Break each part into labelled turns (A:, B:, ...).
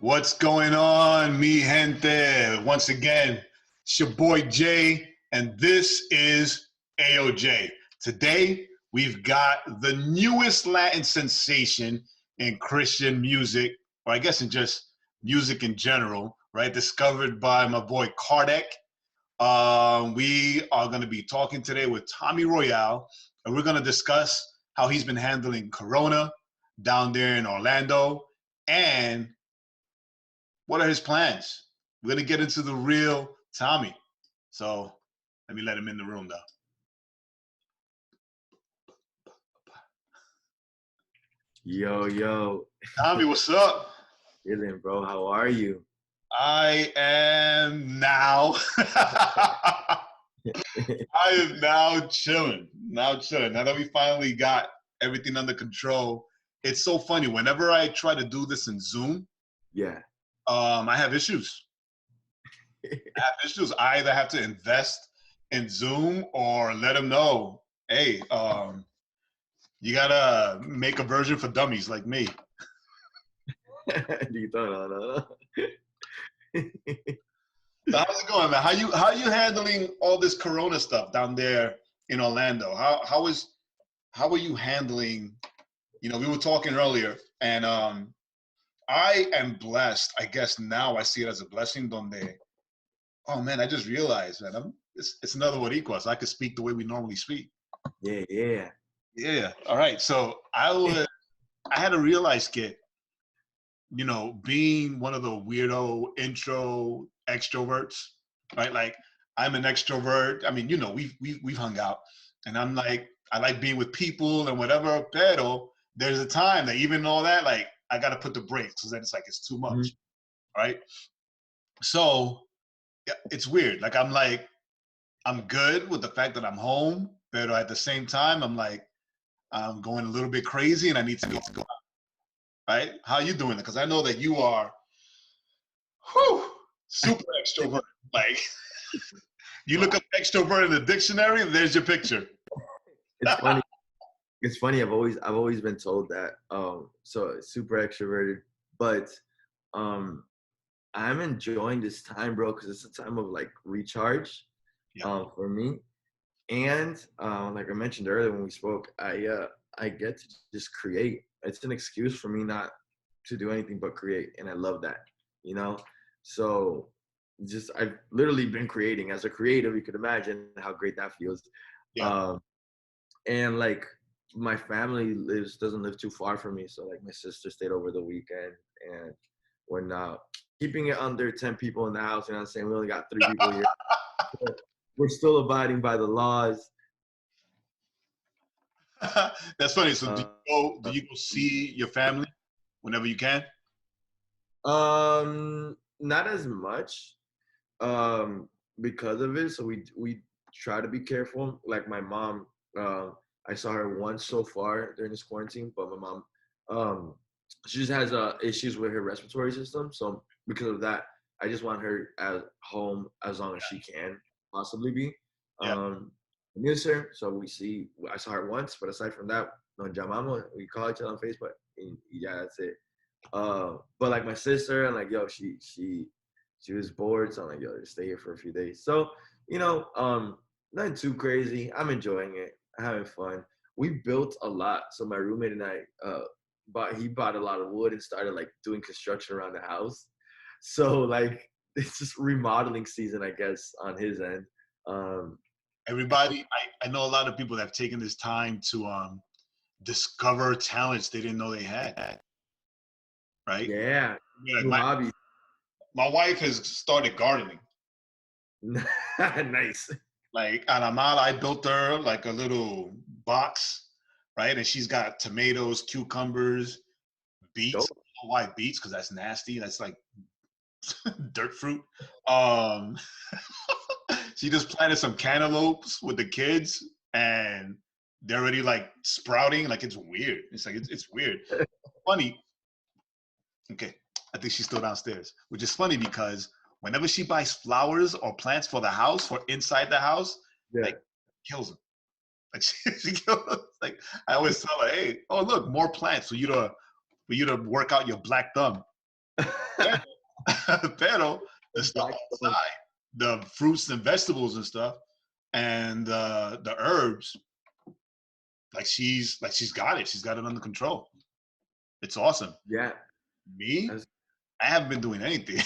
A: What's going on, mi gente? Once again, it's your boy Jay, and this is Ayo J. Today, we've got the newest Latin sensation in Christian music, or I guess in just music in general, right? Discovered by my boy CARDEC. We are going to be talking today with Tommy Royale, and we're going to discuss how he's been handling Corona down there in Orlando, and what are his plans? We're going to get into the real Tommy. So let me let him in the room, though.
B: Yo.
A: Tommy, what's up?
B: Chilling, bro. How are you?
A: I am now. I am now chilling. Now that we finally got everything under control. It's so funny. Whenever I try to do this in Zoom,
B: yeah.
A: I have issues. I either have to invest in Zoom or let them know, hey, you gotta make a version for dummies like me.
B: No.
A: So how's it going, man? How you handling all this Corona stuff down there in Orlando? How are you handling? You know, we were talking earlier, and I am blessed. I guess now I see it as a blessing. Donde, oh man, I just realized, man, it's another Boricuas. I could speak the way we normally speak.
B: Yeah.
A: All right. So I had to realize, kid, you know, being one of the weirdo intro extroverts, right? Like I'm an extrovert. I mean, you know, we've hung out, and I'm like, I like being with people and whatever. Pero there's a time that even all that, like, I got to put the brakes because then it's like it's too much, right? So yeah, it's weird. Like I'm good with the fact that I'm home, but at the same time, I'm going a little bit crazy and I need to go. Right? How you doing? Because I know that you are super extrovert. Like you look up extrovert in the dictionary, and there's your picture.
B: It's funny. It's funny. I've always been told that. So super extroverted, but I'm enjoying this time, bro, because it's a time of like recharge for me. And like I mentioned earlier when we spoke, I get to just create. It's an excuse for me not to do anything but create, and I love that, you know. So just I've literally been creating as a creative. You could imagine how great that feels. And like my family doesn't live too far from me, so like my sister stayed over the weekend, and we're now keeping it under 10 people in the house. You know what I'm saying? We only got 3 people here. We're still abiding by the laws.
A: That's funny. So do you go see your family whenever you can?
B: Not as much because of it. So we try to be careful. Like my mom, I saw her once so far during this quarantine, but my mom, she just has issues with her respiratory system. So because of that, I just want her at home as long as she can possibly be. I miss her, so I saw her once, but aside from that, no llamamos, we call each other on Facebook, and yeah, that's it. But like my sister, and like, yo, she was bored, so I'm like, yo, just stay here for a few days. So, you know, nothing too crazy. I'm enjoying it, having fun. We built a lot, so my roommate and I, he bought a lot of wood and started like doing construction around the house. So like, it's just remodeling season, I guess, on his end.
A: Everybody, I know a lot of people that have taken this time to discover talents they didn't know they had. Right?
B: Yeah.
A: My wife has started gardening.
B: Nice.
A: Like Anamal, I built her like a little box, right? And she's got tomatoes, cucumbers, beets. I don't know why beets, because that's nasty. That's like dirt fruit. She just planted some cantaloupes with the kids, and they're already like sprouting. Like it's weird. It's like it's weird. Funny. Okay, I think she's still downstairs, which is funny because whenever she buys flowers or plants for the house, for inside the house, like kills them. Like she kills them. Like I always tell her, hey, oh look, more plants for you to work out your black thumb. Pero the stuff
B: Black Stone.
A: outside, the fruits and vegetables and stuff, and the herbs, she's got it. She's got it under control. It's awesome.
B: Yeah.
A: Me,
B: That's,
A: I haven't been doing anything.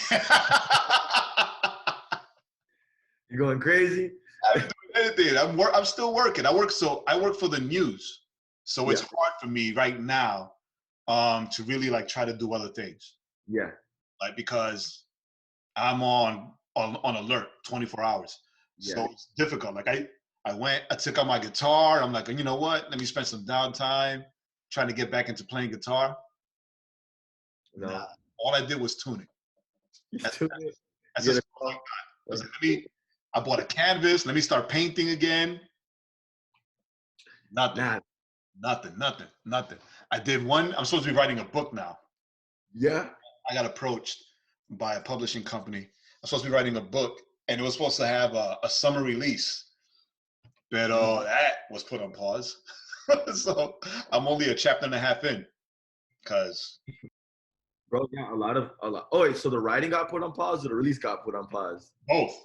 B: you're going crazy?
A: I haven't been doing anything. I'm still working. I work for the news, so it's
B: Yeah.
A: hard for me right now to really like try to do other things,
B: Yeah.
A: like because I'm on alert 24 hours. So
B: Yeah.
A: it's difficult. Like I took out my guitar. I'm like, you know what? Let me spend some downtime trying to get back into playing guitar.
B: No.
A: Nah, all I did was tune it.
B: You
A: That's,
B: tune it.
A: that's
B: You
A: as
B: get
A: far as I got. I was
B: a,
A: like, I bought a canvas. Let me start painting again. Nothing,
B: nah.
A: nothing. I did one. I'm supposed to be writing a book now.
B: Yeah.
A: I got approached by a publishing company. I'm supposed to be writing a book, and it was supposed to have a summer release. But that was put on pause. So I'm only a chapter and a half in, because
B: Bro, yeah, a lot. Oh, wait, so the writing got put on pause or the release got put on pause?
A: both.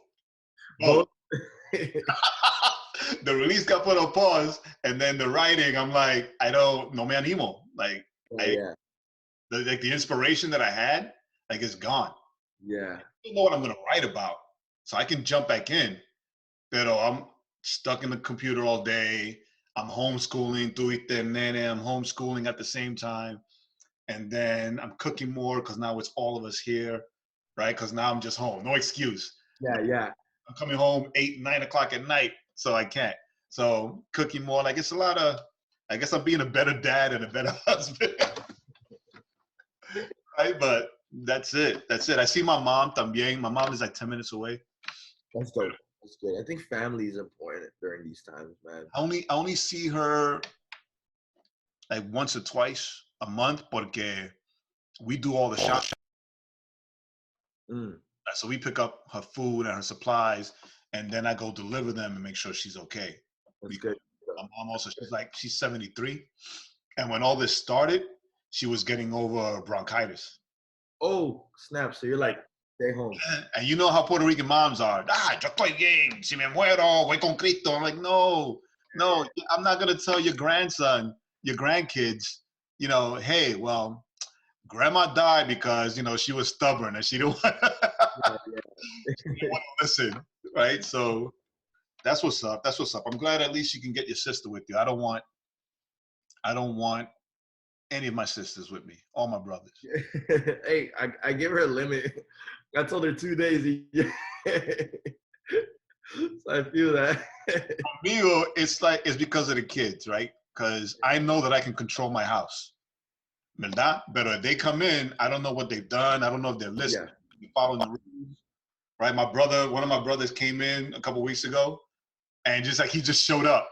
B: Both.
A: The release got put on pause, and then the writing, I'm like, I don't, no me animo. Like,
B: Yeah.
A: the inspiration that I had, like, is gone.
B: Yeah.
A: I don't know what I'm gonna write about, so I can jump back in. But I'm stuck in the computer all day. I'm homeschooling, I'm homeschooling at the same time, and then I'm cooking more because now it's all of us here, right? Because now I'm just home, no excuse.
B: Yeah. Yeah.
A: I'm coming home 8, 9 o'clock at night, so I can't. So cooking more, like it's a lot of. I guess I'm being a better dad and a better husband, right? But that's it. That's it. I see my mom también. My mom is like 10 minutes away.
B: That's dope. That's good. I think family is important during these times, man.
A: I only see her like once or twice a month, porque we do all the shopping.
B: Mm,
A: So we pick up her food and her supplies, and then I go deliver them and make sure she's okay.
B: that's good.
A: My mom also, she's 73, and when all this started, she was getting over bronchitis.
B: Oh, snap. So you're like, stay home.
A: And you know how Puerto Rican moms are. Ah, yo estoy bien. Si me muero, voy con Cristo. I'm like, no, I'm not gonna tell your grandson, your grandkids, hey, well, grandma died because she was stubborn and she didn't want, to listen, right? So that's what's up. That's what's up. I'm glad at least you can get your sister with you. I don't want any of my sisters with me. All my brothers.
B: Hey, I give her a limit. I told her 2 days. So I feel that.
A: Amigo, it's because of the kids, right? Because I know that I can control my house. ¿Verdad? But if they come in, I don't know what they've done. I don't know if they're listening, following the rules. Right? One of my brothers came in a couple weeks ago, and he just showed up.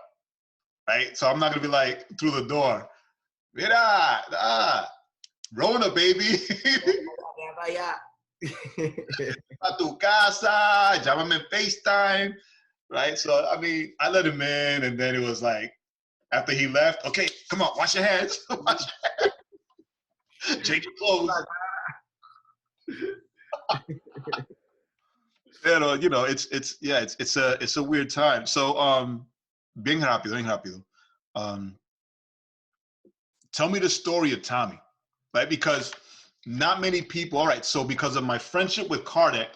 A: Right? So I'm not gonna be like through the door. Mira, Rona, baby. A tu casa, llámame FaceTime. Right? So I mean, I let him in, and then it was like, after he left, okay, come on, wash your hands. Wash your hands. Change your clothes. It's a weird time. So bien rápido. Tell me the story of Tommy, right? Because not many people. All right, so because of my friendship with CARDEC,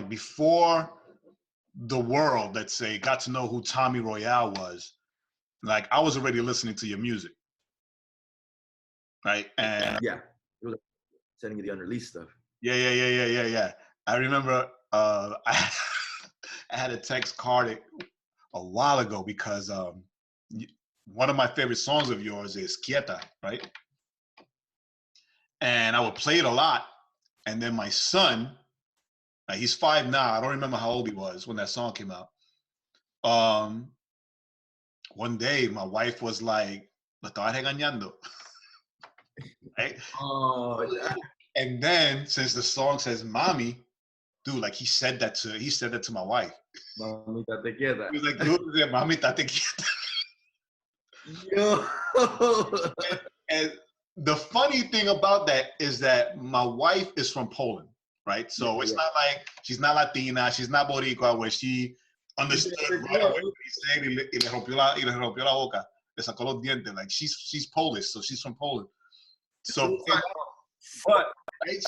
A: before the world, let's say, got to know who Tommy Royale was, like I was already listening to your music, right? And
B: yeah, it was like sending you the unreleased stuff.
A: Yeah. I remember I had a text CARDEC a while ago because one of my favorite songs of yours is Quieta, right? And I would play it a lot. And then my son, he's 5 now. I don't remember how old he was when that song came out. One day, my wife was like, "Me estaba regañando," right?
B: Oh,
A: And then, since the song says "mommy," dude, like he said that to my wife.
B: Mamita te quieta.
A: He was like, dude, "Mami, tate quieta."
B: Yo.
A: And the funny thing about that is that my wife is from Poland, right? So it's not like she's not Latina, she's not Boricua, where she understood right away what he said y le rompió la boca, le sacó los dientes. Like she's Polish, so she's from Poland. So, but right,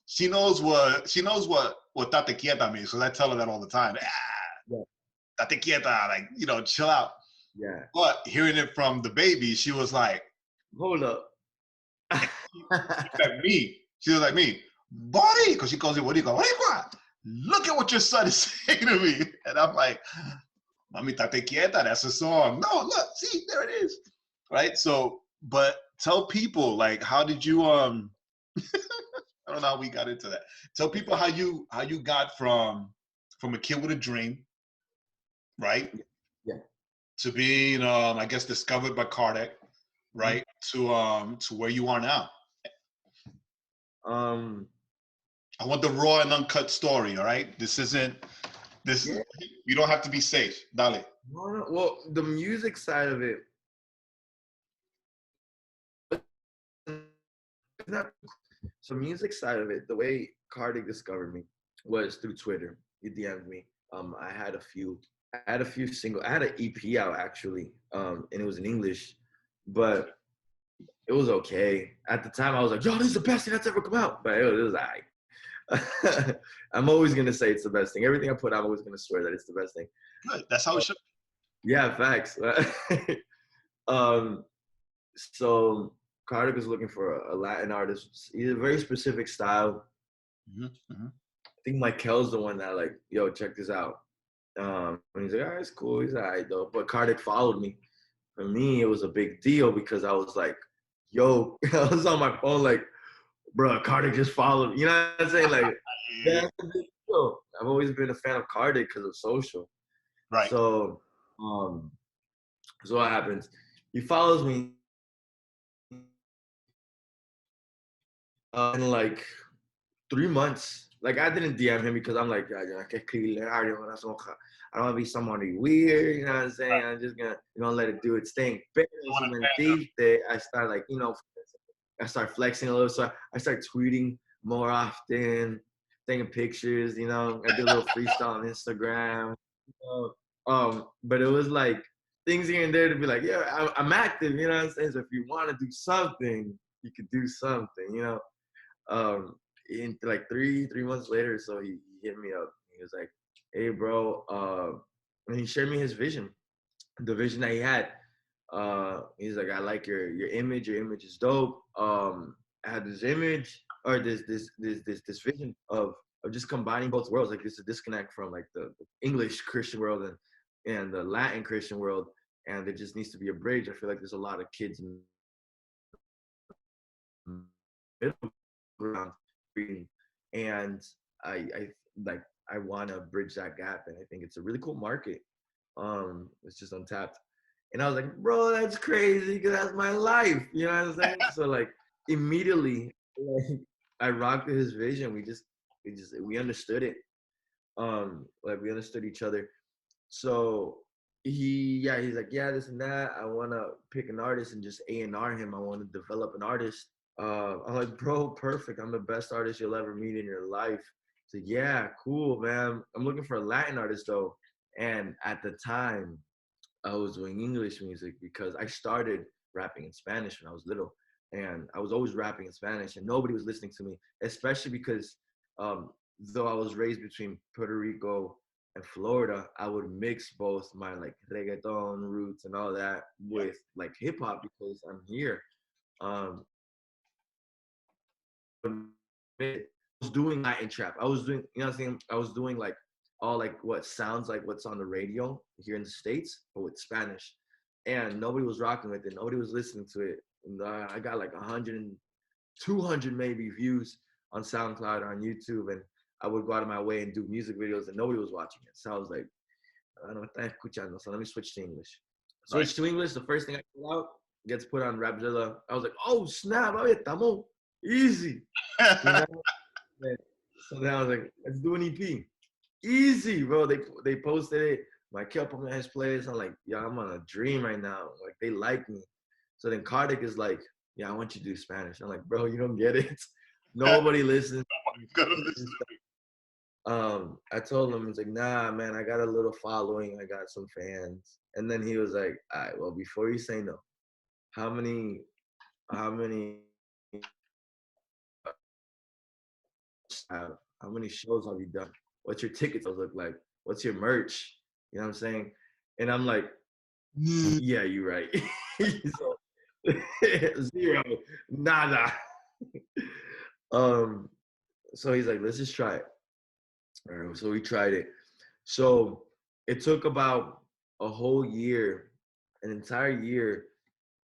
A: she knows what tate quieta means. So I tell her that all the time. Tate quieta, like, you know, chill out.
B: Yeah.
A: But hearing it from the baby, she was like,
B: hold up.
A: like me. She was like me, buddy, because she calls it Boricua. Look at what your son is saying to me. And I'm like, Mami, tate quieta, that's a song. No, look, see, there it is. Right? So, but tell people, like, how did you, I don't know how we got into that. Tell people how you got from a kid with a dream, right?
B: Yeah.
A: To being, I guess, discovered by CARDEC, right? To where you are now. I want the raw and uncut story, all right? This isn't, you don't have to be safe. Dale.
B: No. Well, the music side of it, so music side of it, the way CARDEC discovered me was through Twitter. He DM'd me. I had a few singles. I had an EP out actually, and it was in English, but it was okay. At the time, I was like, yo, this is the best thing that's ever come out. But it was all right. I'm always going to say it's the best thing. Everything I put out, I'm always going to swear that it's the best thing.
A: Good. That's how it should be.
B: Yeah, facts. So CARDEC was looking for a Latin artist. He's a very specific style. I think Michael's the one that like, yo, check this out. And he's like, all right, it's cool. He's all right, though. But CARDEC followed me. For me, it was a big deal because I was like, yo, I was on my phone like, bro, CARDEC just followed me. You know what I'm saying? Like, that's a big deal. I've always been a fan of CARDEC because of social.
A: Right.
B: So, so what happens? He follows me. In like 3 months. Like, I didn't DM him because I'm like, I don't want to be somebody weird, you know what I'm saying? I'm just gonna let it do its thing. But I start like, you know, I start flexing a little, so I start tweeting more often, taking pictures, you know. I do a little freestyle on Instagram. But it was like things here and there to be like, yeah, I'm active, you know what I'm saying? So if you want to do something, you could do something, you know. In like three months later, so he hit me up. He was like, hey, bro, and he shared me his vision, the vision that he had. He's like, I like your image. Your image is dope. I had this image or this vision of just combining both worlds. Like, there's a disconnect from like the English Christian world and the Latin Christian world, and there just needs to be a bridge. I feel like there's a lot of kids in middle ground, and I want to bridge that gap, and I think it's a really cool market. It's just untapped. And I was like, bro, that's crazy because that's my life. You know what I'm saying? So like immediately, like, I rocked with his vision. We understood it. Like we understood each other. So he's like, yeah, this and that. I want to pick an artist and just A&R him. I want to develop an artist. I'm like, bro, perfect. I'm the best artist you'll ever meet in your life. So yeah, cool, man. I'm looking for a Latin artist though. And at the time, I was doing English music because I started rapping in Spanish when I was little. And I was always rapping in Spanish and nobody was listening to me, especially because though I was raised between Puerto Rico and Florida, I would mix both my like reggaeton roots and all that with like hip hop because I'm here. I was doing Latin trap. I was doing, you know what I'm saying? I was doing like all like what sounds like what's on the radio here in the States, but with Spanish. And nobody was rocking with it. Nobody was listening to it. And I got like 100 and 200 maybe views on SoundCloud or on YouTube. And I would go out of my way and do music videos and nobody was watching it. So I was like, I don't know, so let me switch to English. Switch to English. The first thing I put out gets put on Rapzilla. I was like, oh snap, estamos easy. You know? So then I was like, let's do an EP. Easy, bro. They posted it. My kid put me on his playlist. I'm like, yeah, I'm on a dream right now. Like, they like me. So then CARDEC is like, yeah, I want you to do Spanish. I'm like, bro, you don't get it. Nobody listens.
A: Gotta listen.
B: I told him, it's like, nah, man, I got a little following. I got some fans. And then he was like, all right, well, before you say no, how many, how many, how many shows have you done? What's your ticket sales look like? What's your merch? You know what I'm saying? And I'm like, yeah, you're right. So, 0, nada. So he's like, let's just try it. All right, so we tried it. So it took about a whole year, an entire year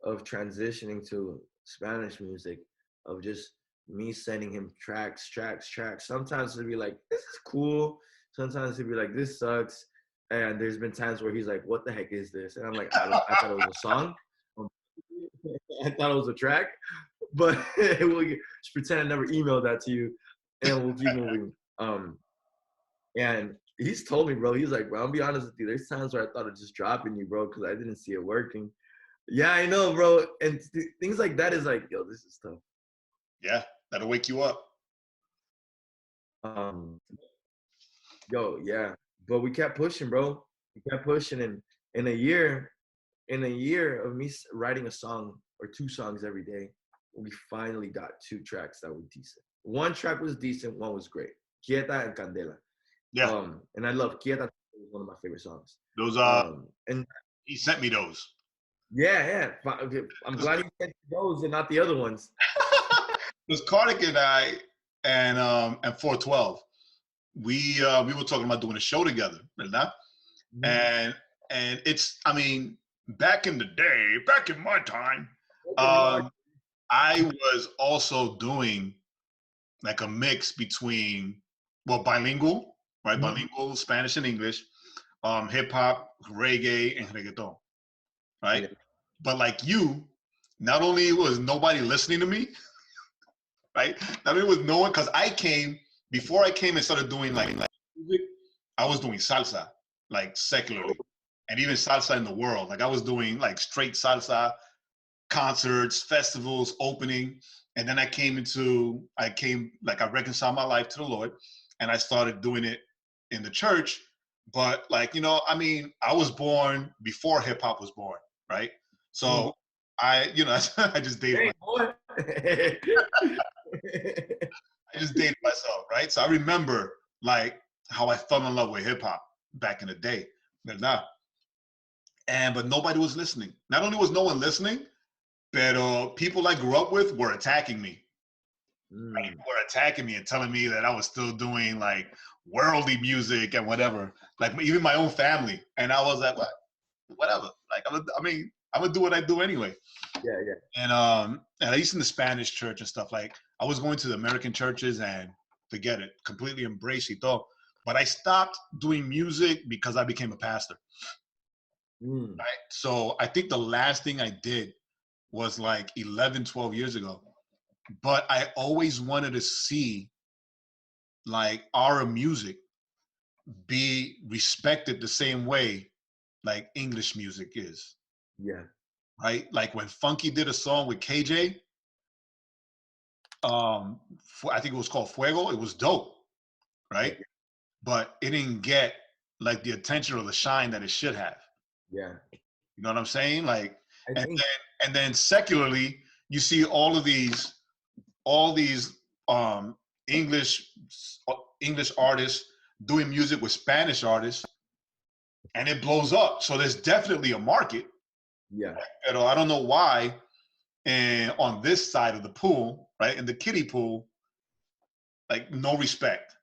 B: of transitioning to Spanish music, of just me sending him tracks. Sometimes it'd be like, this is cool. Sometimes he'd be like, this sucks. And there's been times where he's like, what the heck is this? And I'm like, I thought it was a song. I thought it was a track. But we'll just pretend I never emailed that to you, and we'll keep moving. And he's told me, bro, he's like, bro, I'll be honest with you. There's times where I thought of just dropping you, bro, because I didn't see it working. Yeah, I know, bro. And things like that is like, yo, this is tough.
A: Yeah, that'll wake you up.
B: Yo, yeah. But we kept pushing, bro. We kept pushing, and in a year of me writing a song or 2 songs every day, we finally got 2 tracks that were decent. 1 track was decent, 1 was great. Quieta and Candela.
A: Yeah.
B: And I love Quieta. It was one of my favorite songs.
A: Those
B: and
A: he sent me those.
B: Yeah. Okay. I'm glad he sent those and not the other ones.
A: Because CARDEC and I and 412, we were talking about doing a show together, ¿verdad? Mm-hmm. And it's, I mean, back in the day, back in my time, I was also doing like a mix between, well, bilingual, right? Mm-hmm. Bilingual, Spanish and English, hip hop, reggae, and reggaeton, right? Yeah. But like you, not only was nobody listening to me, right? Not only was no one, because before I came and started doing like music, I was doing salsa, like secularly, and even salsa in the world. Like I was doing like straight salsa, concerts, festivals, opening. And then I reconciled my life to the Lord, and I started doing it in the church. But like, you know, I mean, I was born before hip hop was born, right? So I just dated myself. I just dated myself, right? So I remember like how I fell in love with hip hop back in the day. But nobody was listening. Not only was no one listening, but people I grew up with were attacking me. Right? Were attacking me and telling me that I was still doing like worldly music and whatever. Like even my own family. And I was like, what? Whatever. Like I'm gonna do what I do anyway.
B: Yeah.
A: And at least in the Spanish church and stuff, like I was going to the American churches and forget it, completely embrace it all. But I stopped doing music because I became a pastor. Right? So I think the last thing I did was like 11, 12 years ago. But I always wanted to see like our music be respected the same way like English music is.
B: Yeah.
A: Right? Like when Funky did a song with KJ, I think it was called Fuego. It was dope, right? Yeah. But it didn't get like the attention or the shine that it should have.
B: Yeah.
A: You know what I'm saying? Like, and then secularly, you see all these English artists doing music with Spanish artists, and it blows up. So there's definitely a market.
B: Yeah.
A: But I don't know why. And on this side of the pool, right, in the kiddie pool, like no respect.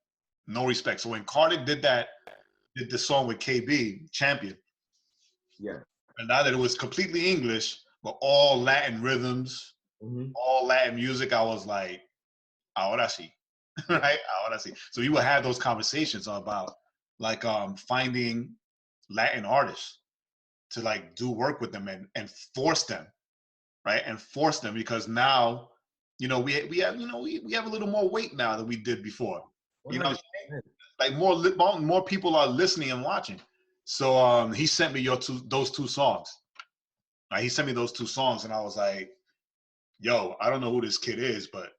A: So when CARDEC did the song with KB, Champion.
B: Yeah.
A: And now that it was completely English, but all Latin rhythms, all Latin music, I was like, ahora sí, right? Ahora sí. So you would have those conversations about like finding Latin artists to like do work with them and force them, right? And force them because now, you know, we have a little more weight now than we did before. You know what I'm saying? Like more people are listening and watching. So he sent me those 2 songs. Right? He sent me those 2 songs, and I was like, yo, I don't know who this kid is, but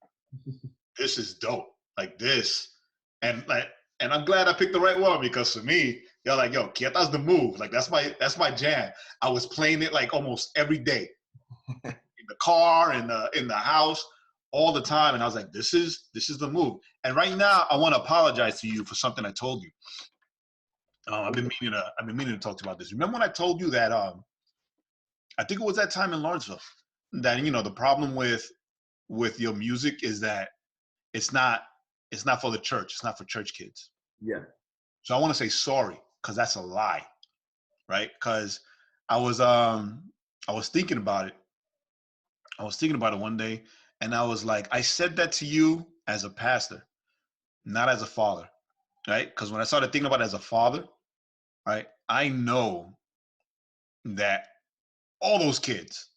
A: this is dope. Like this, and like, and I'm glad I picked the right one because for me, you're like, yo, Quieta's the move. Like that's my jam. I was playing it like almost every day in the car, in the house, all the time, and I was like, this is the move. And right now, I want to apologize to you for something I told you. I've been meaning to talk to you about this. Remember when I told you that I think it was that time in Lawrenceville that the problem with your music is that it's not for the church. It's not for church kids.
B: Yeah.
A: So I want to say sorry because that's a lie, right? Because I was thinking about it. I was thinking about it one day, and I was like, I said that to you as a pastor, not as a father, right? Because when I started thinking about it as a father, right, I know that all those kids,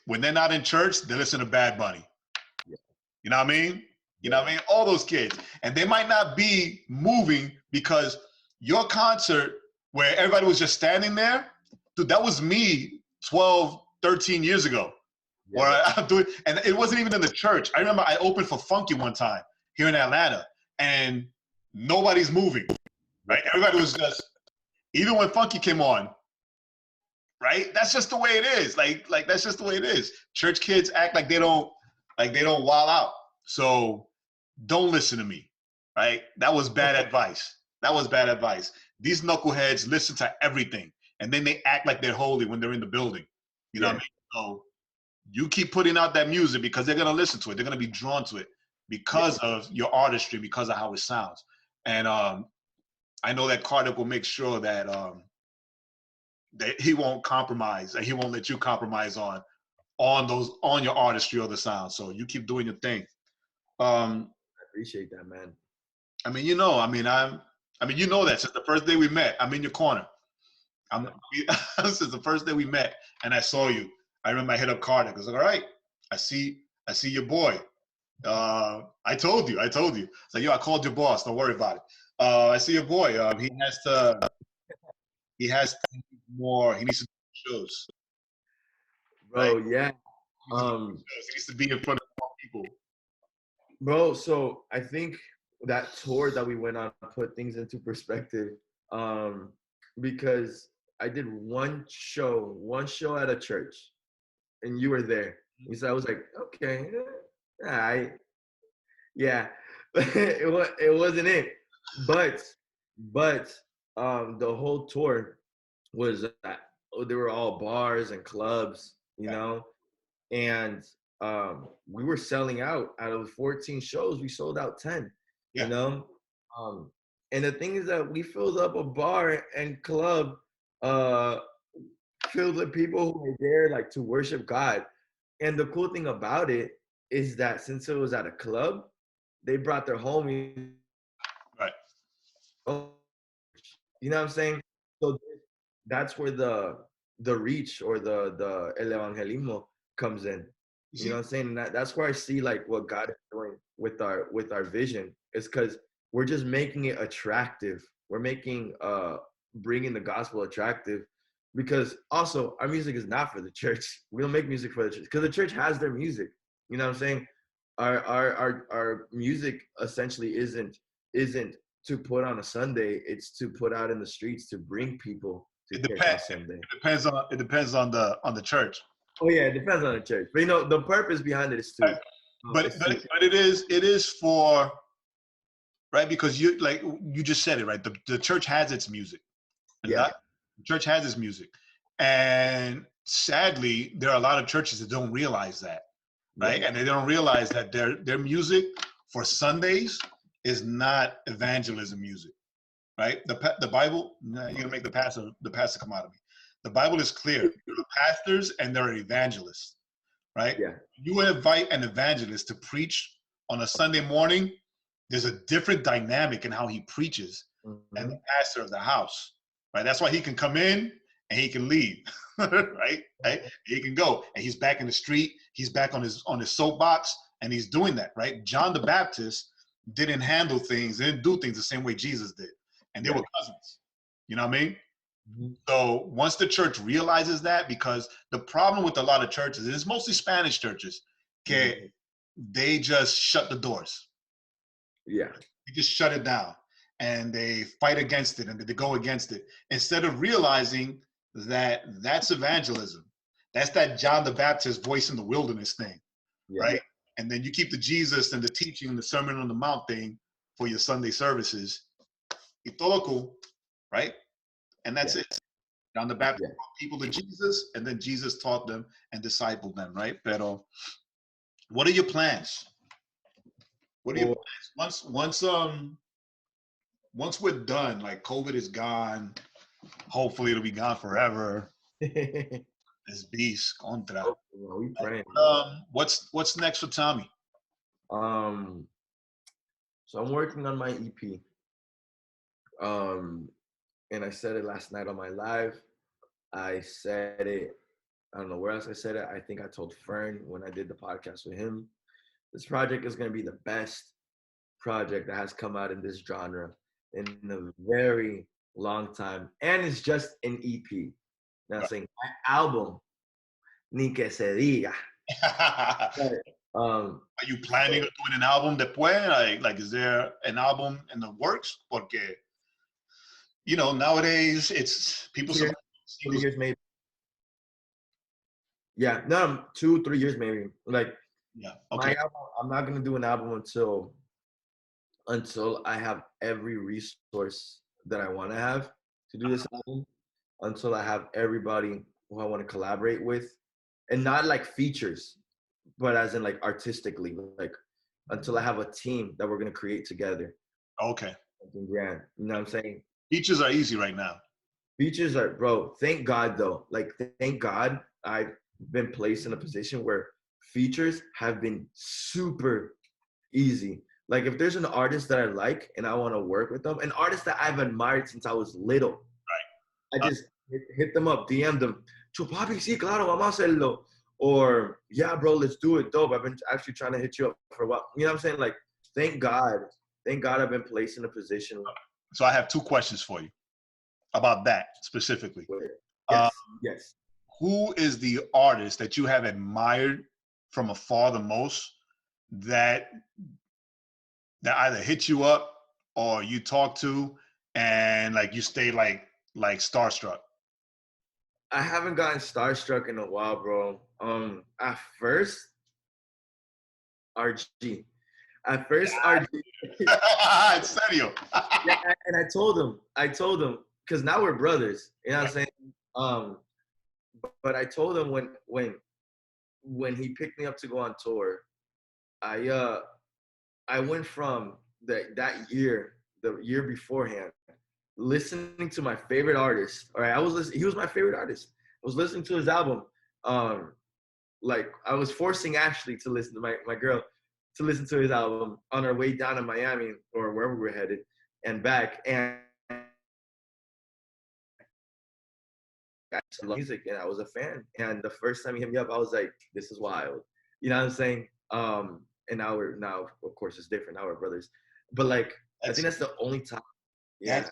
A: when they're not in church, they listen to Bad Bunny.
B: Yeah.
A: You know what I mean? You know what I mean? All those kids. And they might not be moving because your concert where everybody was just standing there, dude, that was me 12, 13 years ago. Yeah. Where I'm doing, and it wasn't even in the church. I remember I opened for Funky one time here in Atlanta, and nobody's moving, right? Everybody was just, even when Funky came on, right? That's just the way it is. Like that's just the way it is. Church kids act like they don't wild out. So don't listen to me, right? That was bad advice. That was bad advice. These knuckleheads listen to everything, and then they act like they're holy when they're in the building. You know what I mean? So you keep putting out that music because they're gonna listen to it. They're gonna be drawn to it because of your artistry, because of how it sounds. And I know that CARDEC will make sure that that he won't compromise, and he won't let you compromise on your artistry or the sound. So you keep doing your thing.
B: I appreciate that, man.
A: I mean, you know that since the first day we met, I'm in your corner. Since the first day we met and I saw you, I remember I hit up CARDEC. I was like, all right, I see your boy. I told you. It's like, yo, I called your boss. Don't worry about it. I see your boy. He needs to do shows.
B: Bro,
A: right?
B: yeah.
A: He needs to be in front of more people.
B: Bro, so I think that tour that we went on put things into perspective. Because I did one show at a church, and you were there. So I was like, okay, all right, yeah, it wasn't it, but the whole tour was that they were all bars and clubs, you know, and we were selling out of 14 shows. We sold out 10, you know. And the thing is that we filled up a bar and club filled with people who were there like to worship God. And the cool thing about it is that since it was at a club, they brought their homies.
A: Right.
B: You know what I'm saying? So that's where the reach or the el evangelismo comes in. You know what I'm saying? And that's where I see like what God is doing with our vision is because we're just making it attractive. We're making bringing the gospel attractive, because also our music is not for the church. We don't make music for the church because the church has their music. You know what I'm saying? Our music essentially isn't to put on a Sunday. It's to put out in the streets to bring people to church on Sunday.
A: It depends on the church.
B: Oh yeah, it depends on the church. But the purpose behind it is to.
A: But it is for, right, because you just said it, right? The church has its music. The church has its music, and sadly, there are a lot of churches that don't realize that, right? And they don't realize that their music for Sundays is not evangelism music, right? The Bible, you're gonna make the pastor come out of me. The Bible is clear. There are pastors and there are evangelists, right? Yeah. You invite an evangelist to preach on a Sunday morning, there's a different dynamic in how he preaches than the pastor of the house, right? That's why he can come in and he can leave, right? He can go and he's back in the street. He's back on his soapbox and he's doing that, right? John the Baptist didn't do things the same way Jesus did. And they were cousins. You know what I mean?
B: Mhm.
A: So once the church realizes that, because the problem with a lot of churches, it's mostly Spanish churches, okay,
B: Mhm.
A: they just shut the doors.
B: Yeah.
A: They just shut it down and they fight against it and they go against it instead of realizing that that's evangelism. That's that John the Baptist voice in the wilderness thing,
B: Yeah.
A: right? And then you keep the Jesus and the teaching and the Sermon on the Mount thing for your Sunday services. Y todo cool, right? And that's
B: Yeah.
A: it. John the Baptist
B: Yeah.
A: brought people to Jesus, and then Jesus taught them and discipled them, right? Pero what are your plans? What are your
B: Well,
A: plans? Once we're done, like COVID is gone, hopefully it'll be gone forever. This beast contra.
B: oh, well, we praying.
A: What's next for Tommy?
B: Um, so I'm working on my EP. Um, and I said it last night on my live. I said it. I don't know where else I said it. I think I told Fern when I did the podcast with him. This project is going to be the best project that has come out in this genre in a very long time, and it's just an EP. Now I'm saying my album, ni que se diga.
A: Are
B: But,
A: you planning on doing an album después? Like, is there an album in the works? Porque nowadays it's people.
B: 2 years, 2 years maybe. Yeah, no, 2, 3 years maybe. Like
A: Yeah.
B: my
A: Okay.
B: album, I'm not gonna do an album until I have every resource that I want to have to do this album. Until I have everybody who I want to collaborate with, and not like features, but as in like artistically, like until I have a team that we're gonna create together.
A: Okay.
B: Something grand. You know what I'm saying?
A: Features are easy right now.
B: Features are, bro. Thank God though. Like thank God I've been placed in a position where features have been super easy. Like if there's an artist that I like and I want to work with them, an artist that I've admired since I was little, I
A: Uh,
B: just hit them up, DM them. Chupapi, sí, claro, vamos a hacerlo. Or yeah, bro, let's do it. Dope. I've been actually trying to hit you up for a while. You know what I'm saying? Like, thank God I've been placed in a position
A: so I have two questions for you about that specifically.
B: where
A: Uh,
B: yes.
A: who is the artist that you have admired from afar the most that either hit you up or you talk to and like you stay like starstruck?
B: I haven't gotten starstruck in a while, bro. At first, RG. At first, RG.
A: En serio?
B: Yeah, and I told him, because now we're brothers. You know what I'm saying? Um, but I told him when he picked me up to go on tour, I went from that year, the year beforehand, listening to my favorite artist. All right, he was my favorite artist. I was listening to his album. Like I was forcing Ashley to listen to my girl to listen to his album on our way down to Miami or wherever we're headed and back. And I love music and I was a fan. And the first time he hit me up, I was like, this is wild. You know what I'm saying? And now of course it's different. Now we're brothers. But like I think that's the only time. Yeah.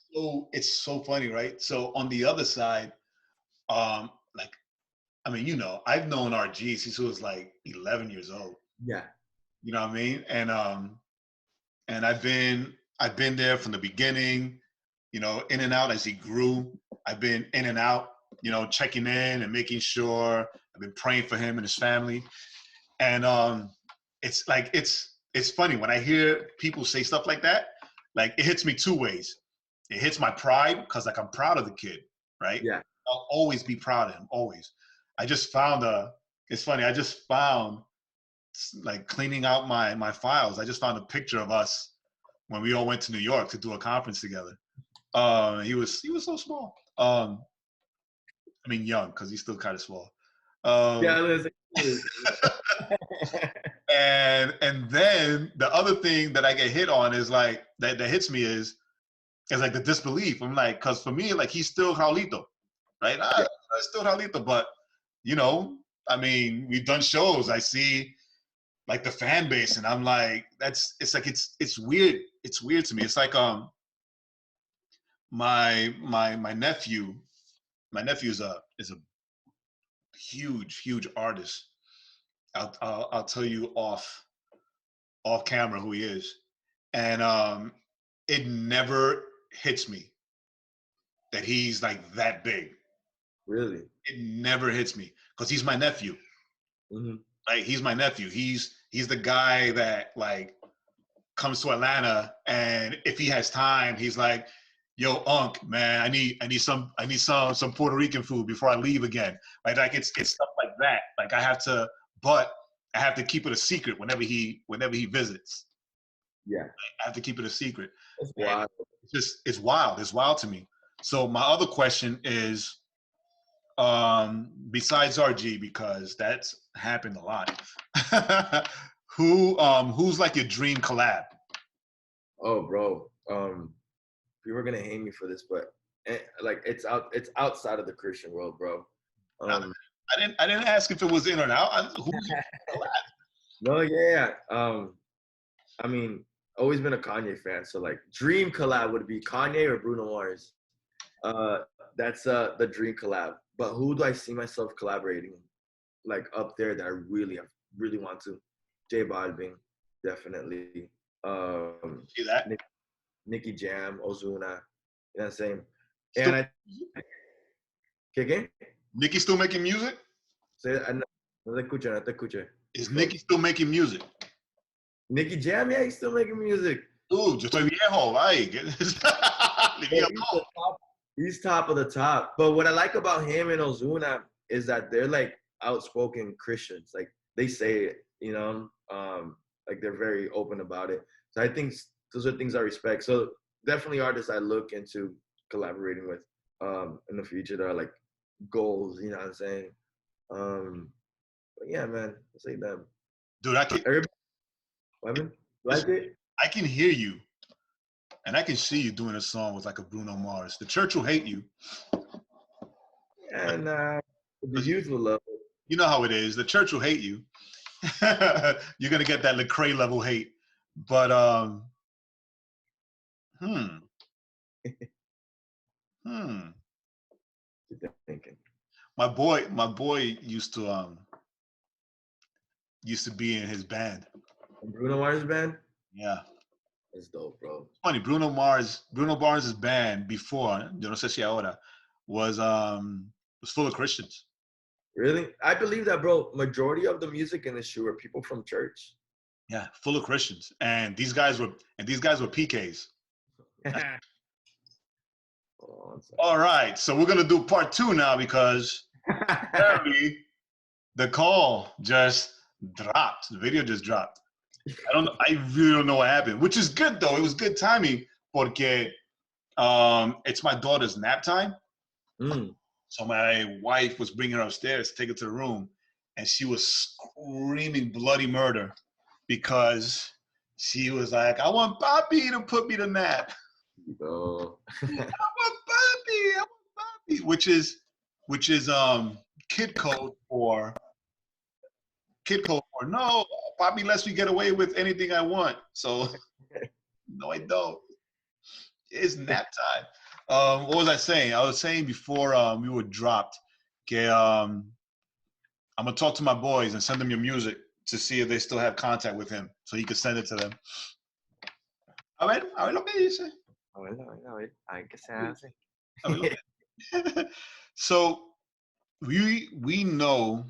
A: It's so funny, right? So on the other side, like I mean, I've known RG since he was like 11 years old.
B: Yeah.
A: You know what I mean? And I've been there from the beginning, in and out as he grew. I've been in and out, checking in and making sure. I've been praying for him and his family. And it's like it's funny when I hear people say stuff like that. Like it hits me two ways. It hits my pride because like I'm proud of the kid, right?
B: Yeah.
A: I'll always be proud of him, always. I just found it's funny. I just found like cleaning out my files. I just found a picture of us when we all went to New York to do a conference together. He was so small. I mean young because he's still kind of small.
B: Yeah.
A: And then the other thing that I get hit on is like that hits me is like the disbelief. I'm like, because for me, like he's still Raulito, right?
B: Yeah.
A: I'm still Raulito, but I mean, we've done shows. I see like the fan base, and I'm like, it's weird. It's weird to me. It's like my nephew, my nephew is a huge artist. I'll tell you off camera who he is, and it never hits me that he's like that big.
B: Really?
A: It never hits me because he's my nephew.
B: Mm-hmm.
A: Like he's my nephew. He's the guy that like comes to Atlanta, and if he has time, he's like, "Yo, Unc, man, I need some Puerto Rican food before I leave again." Like it's stuff like that. Like but I have to keep it a secret whenever he visits.
B: Yeah.
A: I have to keep it a secret.
B: That's wild.
A: It's wild. It's wild to me. So my other question is, besides RG, because that's happened a lot. Who's like your dream collab?
B: Oh, bro. People are gonna hate me for this, but like it's outside of the Christian world, bro.
A: I didn't ask if it was in or out. Who's your collab?
B: No, yeah. I mean, always been a Kanye fan, so like dream collab would be Kanye or Bruno Mars. That's the dream collab. But who do I see myself collaborating like up there that I really want to? J Balvin, definitely.
A: See that?
B: Nicky Jam, Ozuna. You know what I'm saying?
A: Still,
B: And ¿Qué?
A: Nicki still making music?
B: No te escucho, no te escucho.
A: Is Nicki still making music?
B: Nicky Jam, yeah, he's still making music.
A: Dude, yo estoy viejo, like.
B: He's top of the top. But what I like about him and Ozuna is that they're like outspoken Christians. Like they say it, you know, like they're very open about it. So I think those are things I respect. So definitely artists I look into collaborating with in the future that are like goals, you know what I'm saying? But yeah, man, I'll say them.
A: Dude, I can hear you, and I can see you doing a song with like a Bruno Mars. The church will hate you.
B: And the youth will love it.
A: You know how it is. The church will hate you. You're gonna get that Lecrae level hate. But hmm.
B: What you thinking?
A: My boy used to be in his band.
B: Bruno Mars band?
A: Yeah.
B: That's dope, bro.
A: Funny, Bruno Mars' band before, yo no sé si ahora, was full of Christians.
B: Really? I believe that, bro. Majority of the music industry were people from church.
A: Yeah, full of Christians. And these guys were PKs. All right, so we're gonna do part 2 now because apparently the call just dropped. The video just dropped. I really don't know what happened, which is good though. It was good timing porque it's my daughter's nap time. So my wife was bringing her upstairs, take her to the room, and she was screaming bloody murder because she was like, "I want Papi to put me to nap."
B: Oh.
A: I want Papi, which is kid code for no, Papi lets me get away with anything I want. So no, I don't. It's nap time. What was I saying? I was saying before we were dropped, okay, I'm gonna talk to my boys and send them your music to see if they still have contact with him so he could send it to them. A ver lo que dice.
B: A ver qué se hace.
A: So we know,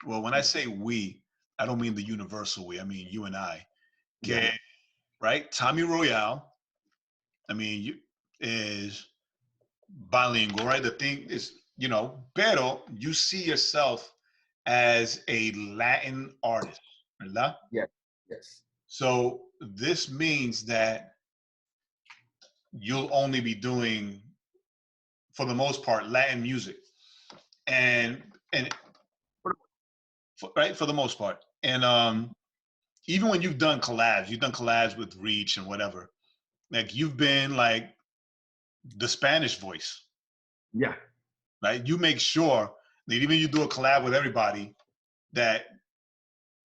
A: well, when I say we, I don't mean the universal we, I mean you and I. Okay, yeah. Right? Tommy Royale, I mean, is bilingual, right? The thing is, you know, pero you see yourself as a Latin artist, ¿verdad?
B: Yeah. Yes.
A: So this means that you'll only be doing, for the most part, Latin music, and right, for the most part. And even when you've done collabs with Reach and whatever, like you've been like the Spanish voice.
B: Yeah.
A: Right? You make sure that even you do a collab with everybody, that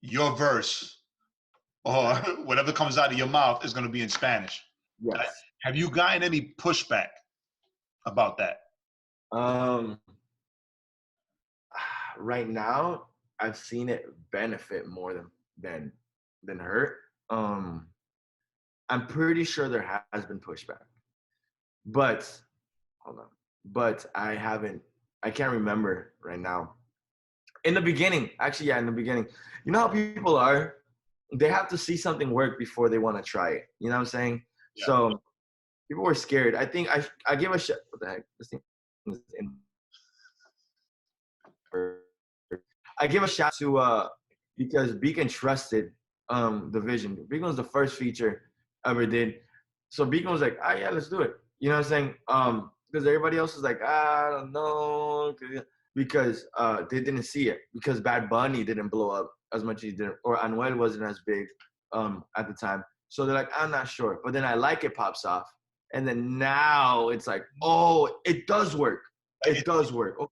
A: your verse or whatever comes out of your mouth is going to be in Spanish.
B: Yes.
A: Right? Have you gotten any pushback about that?
B: Um, right now, I've seen it benefit more than hurt. Um, I'm pretty sure there has been pushback, but hold on. But I haven't. I can't remember right now. In the beginning, actually, yeah, in the beginning, you know how people are. They have to see something work before they want to try it. You know what I'm saying?
A: Yeah.
B: So people were scared. I think I give a shit. What the heck? This thing is in. I give a shout to because Beacon trusted the vision. Beacon was the first feature I ever did. So Beacon was like, ah yeah, let's do it. You know what I'm saying? Because everybody else was like, I don't know. Because they didn't see it. Because Bad Bunny didn't blow up as much as he did, or Anuel wasn't as big at the time. So they're like, I'm not sure. But then I Like It pops off. And then now it's like, oh, it does work. It does work. Okay.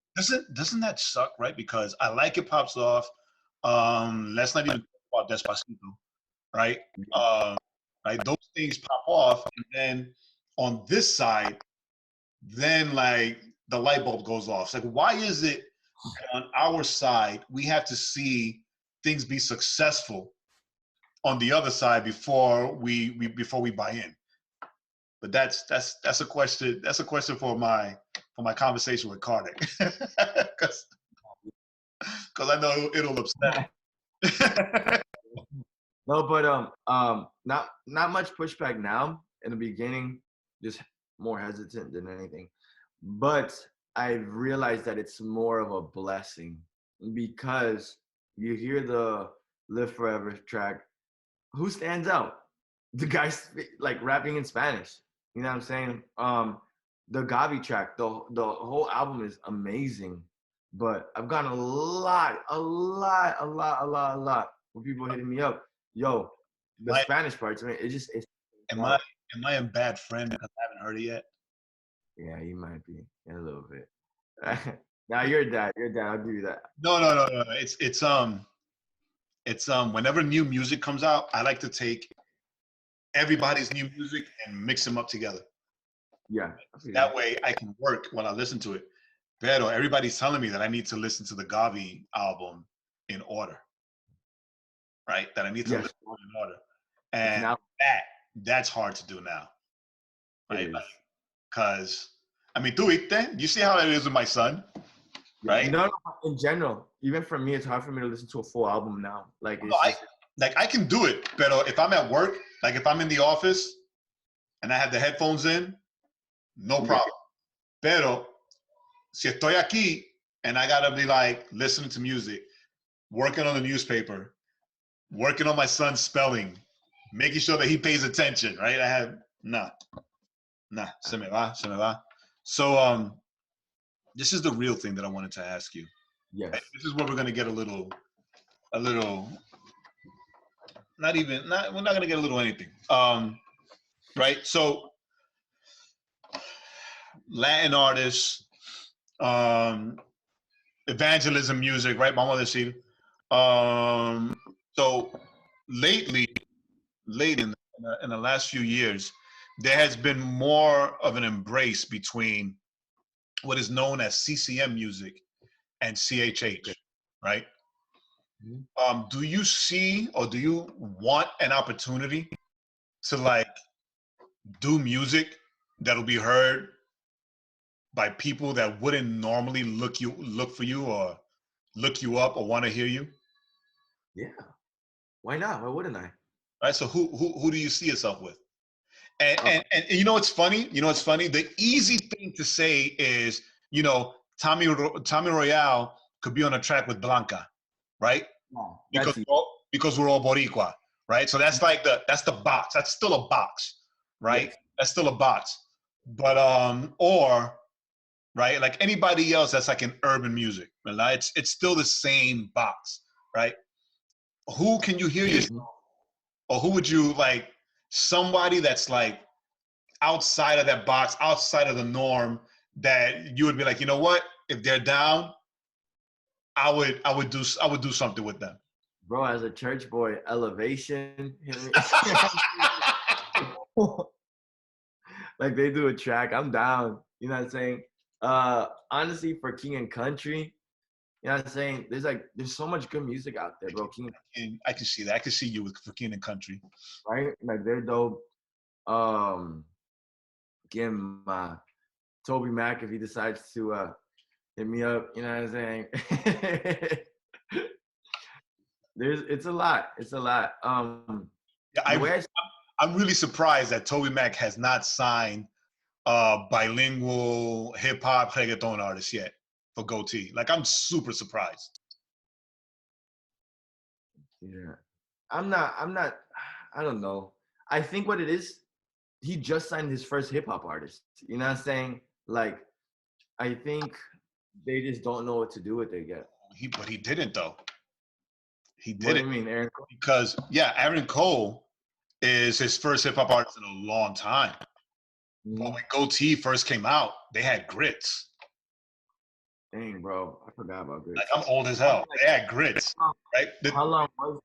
A: Doesn't that suck, right? Because I Like It pops off. Let's not even talk about Despacito, right? Right, those things pop off, and then on this side, then like the light bulb goes off. It's like, why is it on our side we have to see things be successful on the other side before we buy in? But that's a question. That's a question for my conversation with CARDEC, because I know it'll upset him.
B: No, but not much pushback now. In the beginning, just more hesitant than anything. But I've realized that it's more of a blessing because you hear the Live Forever track. Who stands out? The guys like rapping in Spanish. You know what I'm saying? The Gavi track, the whole album is amazing. But I've gotten a lot of people hitting me up. Yo, the
A: Am
B: Spanish parts, I mean, it's
A: am I
B: hard.
A: am I a bad friend because I haven't heard it yet?
B: Yeah, you might be a little bit. Now you're dad. You're dad. I'll give you that.
A: No. It's whenever new music comes out, I like to take everybody's new music and mix them up together.
B: Yeah. I feel
A: That
B: you.
A: way I can work when I listen to it. Pero everybody's telling me that I need to listen to the Gavi album in order, right? That I need to
B: Yes.
A: listen to it in order.
B: It's
A: And
B: now.
A: that's hard to do now,
B: It
A: right?
B: is.
A: Because, I mean, you see how it is with my son,
B: Yeah.
A: right?
B: No, in general, even for me, it's hard for me to listen to a full album now. Like
A: No,
B: it's just.
A: I can do it, but if I'm at work, like if I'm in the office and I have the headphones in, no
B: Yeah.
A: problem. Pero si estoy aquí and I gotta be like listening to music, working on the newspaper, working on my son's spelling, making sure that he pays attention, right? I have nah, se me va. So this is the real thing that I wanted to ask you.
B: Yes.
A: This is where we're gonna get a little, we're not gonna get a little anything. Right? So Latin artists, um, evangelism music, right? Vamos a decir. So lately, in the last few years, there has been more of an embrace between what is known as CCM music and CHH, right?
B: Mhm.
A: Do you see or do you want an opportunity to like do music that'll be heard by people that wouldn't normally look for you or look you up or want to hear you?
B: Yeah. Why not? Why wouldn't I?
A: Right. So who do you see yourself with? And,
B: Uh,
A: and you know what's funny? You know what's funny? The easy thing to say is, Tommy Royale could be on a track with Blanca, right? Because
B: that's easy.
A: because we're all Boricua, right? So that's like that's the box. That's still a box, right?
B: Yes.
A: That's still a box. But or right, like anybody else that's like in urban music, right? It's still the same box, right? Who can you hear yourself,
B: Mhm.
A: or who would you like? Somebody that's like outside of that box, outside of the norm, that you would be like, you know what? If they're down, I would do something with them.
B: Bro, as a church boy, Elevation. Like they do a track, I'm down. You know what I'm saying? Honestly, for King and Country, you know what I'm saying? There's so much good music out there, bro. King,
A: And I can see that. I can see you with for King and Country.
B: right? Like they're dope. Again, Toby Mac, if he decides to hit me up, you know what I'm saying? It's a lot. It's a lot.
A: Yeah,
B: The way
A: I'm really surprised that Toby Mac has not signed bilingual hip hop reggaeton artist yet for Goatee. Like I'm super surprised.
B: yeah, I'm not, I don't know. I think what it is, he just signed his first hip hop artist. You know what I'm saying? Like, I think they just don't know what to do with it yet.
A: But he didn't though. He
B: What do
A: didn't
B: you mean, Aaron?
A: because yeah, Aaron Cole is his first hip hop artist in a long time. But
B: Mhm.
A: when Goatee first came out, they had grits.
B: Dang, bro, I forgot about
A: Like
B: grits.
A: I'm old as hell. They had grits, right?
B: How long was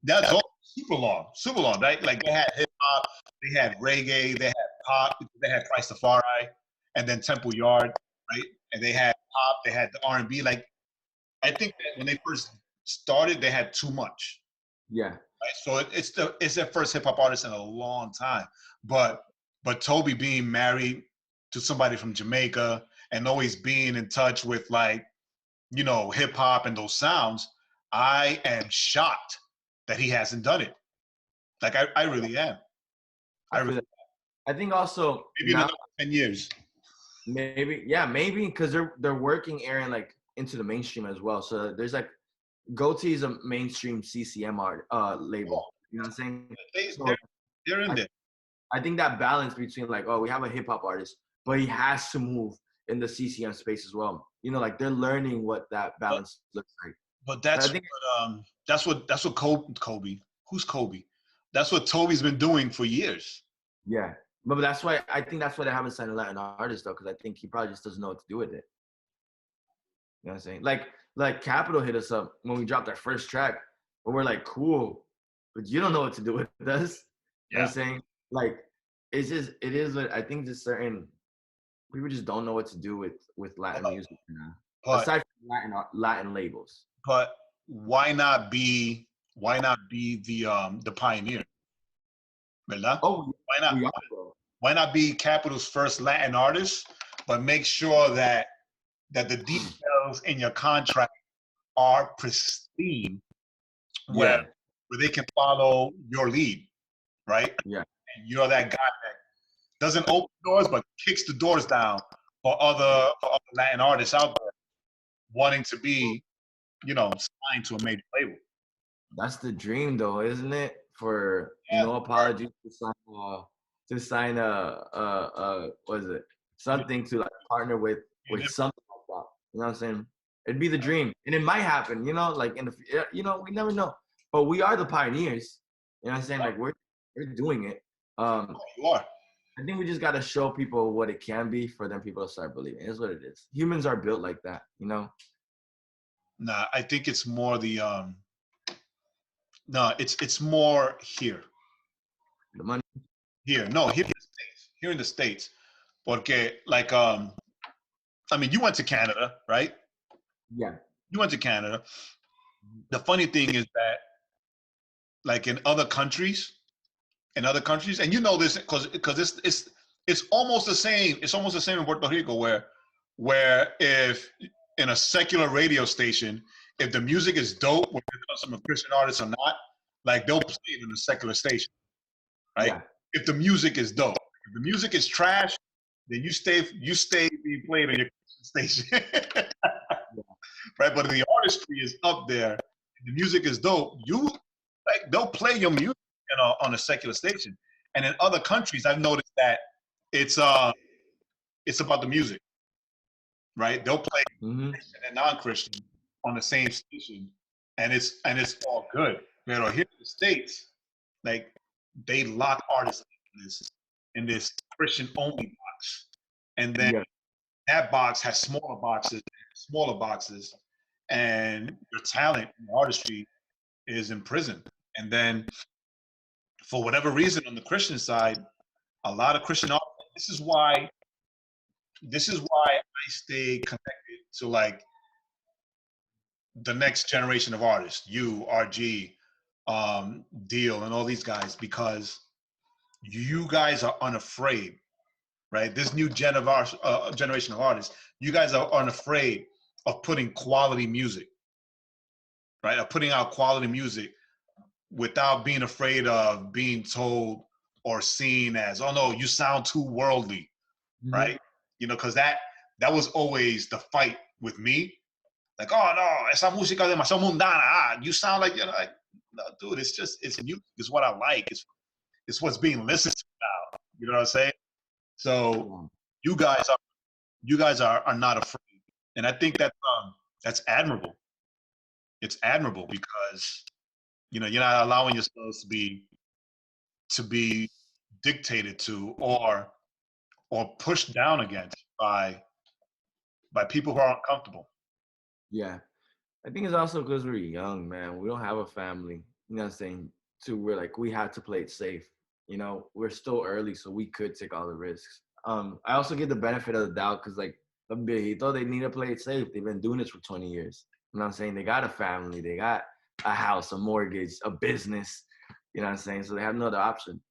A: That's all super long, right? Like they had hip hop, they had reggae, they had pop, they had Christ Tafari, and then Temple Yard, right? And they had pop, they had the R&B. Like I think that when they first started, they had too much,
B: Yeah,
A: right? So it's their first hip hop artist in a long time. But Toby being married to somebody from Jamaica and always being in touch with like hip hop and those sounds, I am shocked that he hasn't done it. Like I really am.
B: I feel that. I think also
A: Maybe in
B: now
A: another 10 years.
B: maybe because they're working Aaron like into the mainstream as well. So there's like Goatee is a mainstream CCM art label. You know what I'm saying? So
A: They're in
B: I,
A: there.
B: I think that balance between like, oh, we have a hip hop artist, but he has to move in the CCM space as well. You know, like they're learning what that
A: But,
B: balance looks like.
A: but
B: So I
A: that's
B: think
A: that's what Kobe. Who's Kobe? That's what Toby's been doing for years.
B: yeah. But that's why I think that's why they haven't signed a Latin artist though, because I think he probably just doesn't know what to do with it. You know what I'm saying? Like Capital hit us up when we dropped our first track, but we're like, cool, but you don't know what to do with us. You know what I'm saying? Like it is what I think just certain people just don't know what to do with Latin music now.
A: But
B: Aside from Latin labels.
A: but why not be the pioneer? ¿Verdad?
B: Oh,
A: Why not?
B: we are bro.
A: Why not be Capital's first Latin artist, but make sure that the details in your contract are pristine, where
B: Yeah,
A: where they can follow your lead, right?
B: yeah.
A: And you're that guy that doesn't open doors but kicks the doors down for other Latin artists out there wanting to be, signed to a major label.
B: That's the dream though, isn't it? For
A: Yeah,
B: no apologies to sign what is it? Something to like partner with something like that. You know what I'm saying? It'd be the dream. And it might happen, like in the we never know. But we are the pioneers. You know what I'm saying? Like we're doing it.
A: you are.
B: I think we just gotta show people what it can be for them people to start believing. It's what it is. Humans are built like that,
A: Nah, I think it's more the no, it's more here.
B: The money.
A: Here. No, here in the States. Here in the States. Porque like I mean you went to Canada, right?
B: Yeah.
A: You went to Canada. The funny thing is that like in other countries, and you know this because it's almost the same. It's almost the same in Puerto Rico, where if in a secular radio station, if the music is dope, whether it comes from a Christian artist or not, like they'll play it in a secular station, right?
B: Yeah.
A: If the music is dope, if the music is trash, then you stay being played on your Christian station, right? But if the artistry is up there, and the music is dope, they'll play your music on a secular station. And in other countries, I've noticed that it's it's about the music, right? They'll play
B: Mm-hmm.
A: Christian and non-Christian on the same station, and it's all good. But here in the States, like they lock artists in this Christian only box, and then
B: Yeah.
A: that box has smaller boxes, and your talent, your artistry is imprisoned. And then for whatever reason on the Christian side, a lot of Christian artists, this is why this is why I stay connected to like the next generation of artists, you, RG, Deal, and all these guys, because you guys are unafraid, right? This new generation of artists, you guys are unafraid of putting quality music, right? Of putting out quality music without being afraid of being told or seen as, oh no, you sound too worldly, right? You know, because that was always the fight with me. Like, oh no, esa música demasiado mundana. Ah, you sound like, you're like, no, dude, it's music. It's what I like. It's what's being listened to now. You know what I'm saying? So you guys are not afraid, and I think that's admirable. It's admirable because you know you're not allowing yourselves to be dictated to or pushed down against by people who are uncomfortable.
C: Yeah. I think it's also because we're young, man. We don't have a family. You know what I'm saying? Too, we're like we had to play it safe. You know, we're still early, so we could take all the risks. I also get the benefit of the doubt because like the viejito, they need to play it safe. They've been doing this for 20 years. You know what I'm saying? They got a family, they got a house, a mortgage, a business. You know what I'm saying? So they have no other option.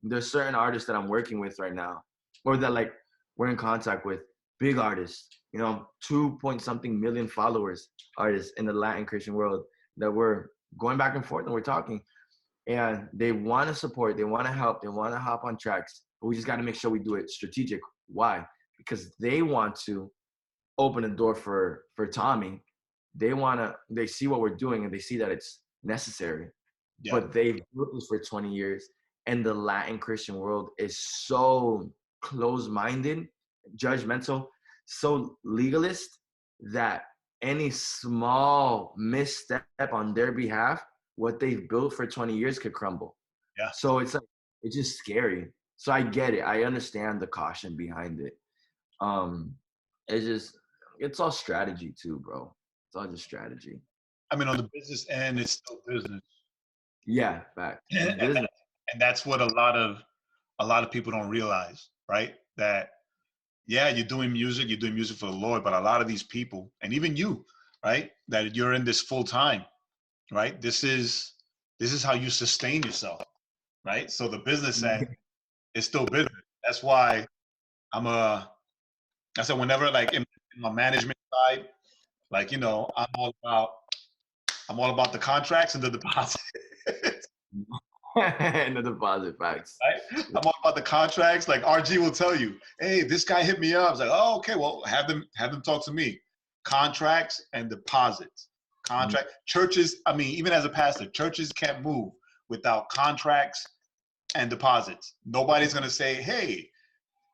C: There's certain artists that I'm working with right now, or that like we're in contact with, big artists, you know, 2 point something million followers artists in the Latin Christian world that we're going back and forth and we're talking. And they want to support, they want to help, they want to hop on tracks, but we just got to make sure we do it strategic. Why? Because they want to open a door for Tommy. They see what we're doing and they see that it's necessary.
A: Yeah.
C: But they've built this for 20 years, and the Latin Christian world is so close-minded, judgmental, so legalist that any small misstep on their behalf, what they've built for 20 years could crumble.
A: Yeah.
C: So it's like it's just scary. So I get it. I understand the caution behind it. It's all strategy too, bro. It's all just strategy.
A: I mean, on the business end, it's still business.
C: Yeah, fact.
A: and,
C: Business.
A: and that's what a lot of people don't realize, right? That yeah, you're doing music for the Lord, but a lot of these people, and even you, right, that you're in this full time, right? This is how you sustain yourself, right? So the business end is still business. That's why I said whenever like in my management side, like you know, I'm all about the contracts and the deposit.
C: And the deposit facts.
A: Right? I'm all about the contracts. Like RG will tell you, hey, this guy hit me up. It's like, oh, okay, well, have them talk to me. Contracts and deposits. Churches, I mean, even as a pastor, churches can't move without contracts and deposits. Nobody's gonna say, hey,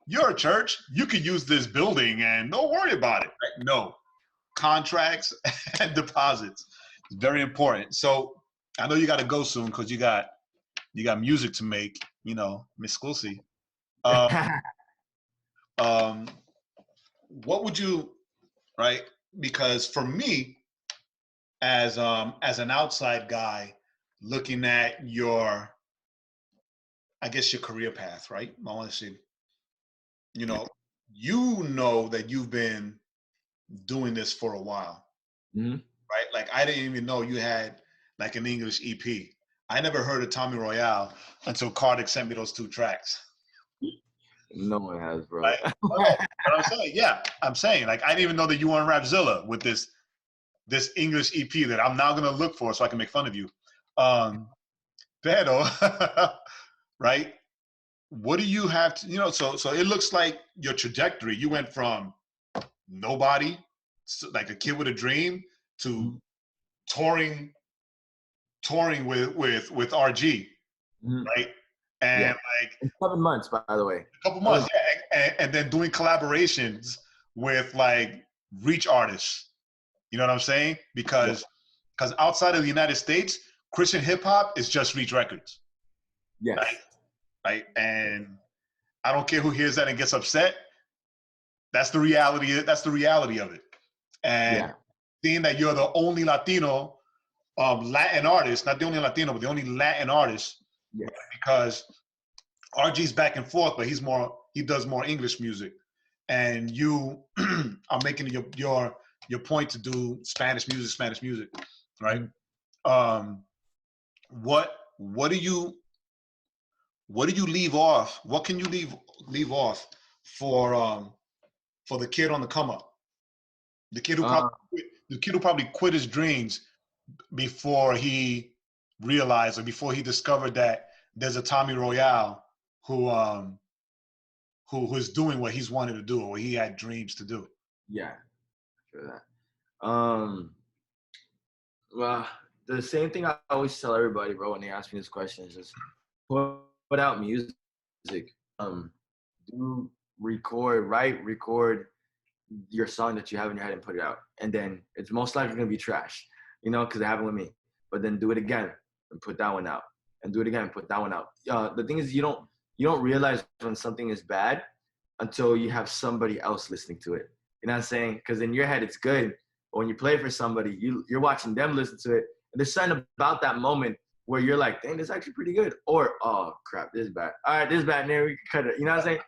A: you're a church, you could use this building and don't worry about it. Right? No. Contracts and deposits. It's very important. So I know you gotta go soon because you got music to make, you know, Miss Sclusi. What would you, right? Because for me, as an outside guy, looking at your, I guess your career path, right? I want to see, you know that you've been doing this for a while, right? Like I didn't even know you had like an English EP. I never heard of Tommy Royale until CARDEC sent me those 2 tracks.
C: No one has, bro.
A: Right? But I'm saying, yeah, I'm saying, like, I didn't even know that you were on Rapzilla with this English EP that I'm now gonna look for so I can make fun of you. Pero, right? What do you have to, you know? So it looks like your trajectory. You went from nobody, like a kid with a dream, to touring with RG, right? And like
C: in 7 months, by the way.
A: A couple months, yeah. And then doing collaborations with like reach artists. You know what I'm saying? Because outside of the United States, Christian hip hop is just Reach Records.
C: Yes.
A: Right. And I don't care who hears that and gets upset. That's the reality. That's the reality of it. And seeing that you're the only Latino Latin artist, not the only Latino, but the only Latin artist, because RG's back and forth, but he does more English music. and you are making your point to do Spanish music, right? What do you leave off? What can you leave off for the kid on the come up? The kid who probably quit his dreams before he realized or before he discovered that there's a Tommy Royale who's doing what he's wanted to do or what he had dreams to do.
C: Yeah, for that. Well, the same thing I always tell everybody, bro, when they ask me this question is just put out music. Do record your song that you have in your head and put it out. And then it's most likely gonna be trash, you know, because it happened with me. But then do it again and put that one out. And do it again and put that one out. The thing is you don't realize when something is bad until you have somebody else listening to it. You know what I'm saying? Because in your head it's good. But when you play for somebody, you're watching them listen to it. And there's something about that moment where you're like, dang, this is actually pretty good. Or, oh crap, this is bad. All right, this is bad. There we can cut it. You know what I'm saying?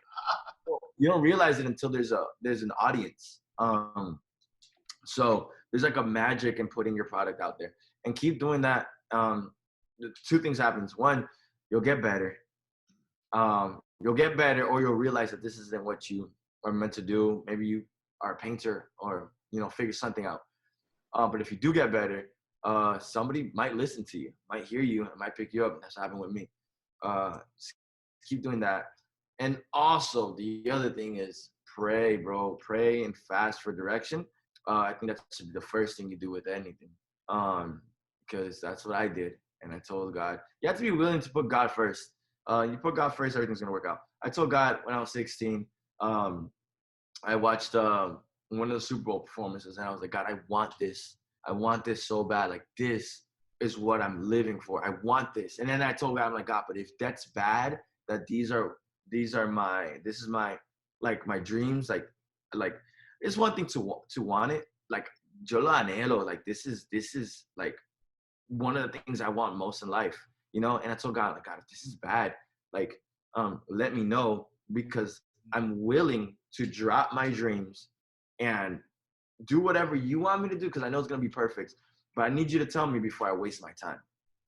C: You don't realize it until there's an audience. So there's like a magic in putting your product out there. And keep doing that. Two things happens. One, you'll get better. You'll get better, or you'll realize that this isn't what you are meant to do. Maybe you are a painter, or figure something out. But if you do get better, somebody might listen to you, might hear you, and might pick you up. That's what happened with me. Keep doing that. And also, the other thing is pray, bro. Pray and fast for direction. I think that's the first thing you do with anything, because that's what I did. And I told God, you have to be willing to put God first. You put God first, everything's going to work out. I told God when I was 16, I watched one of the Super Bowl performances, and I was like, God, I want this. I want this so bad. Like, this is what I'm living for. I want this. And then I told God, I'm like, God, but if that's bad, that this is my dreams. Like it's one thing to want it. Like, yo lo anhelo. Like, this is like one of the things I want most in life, And I told God, like, God, if this is bad, like, let me know, because I'm willing to drop my dreams and do whatever you want me to do, because I know it's going to be perfect. But I need you to tell me before I waste my time.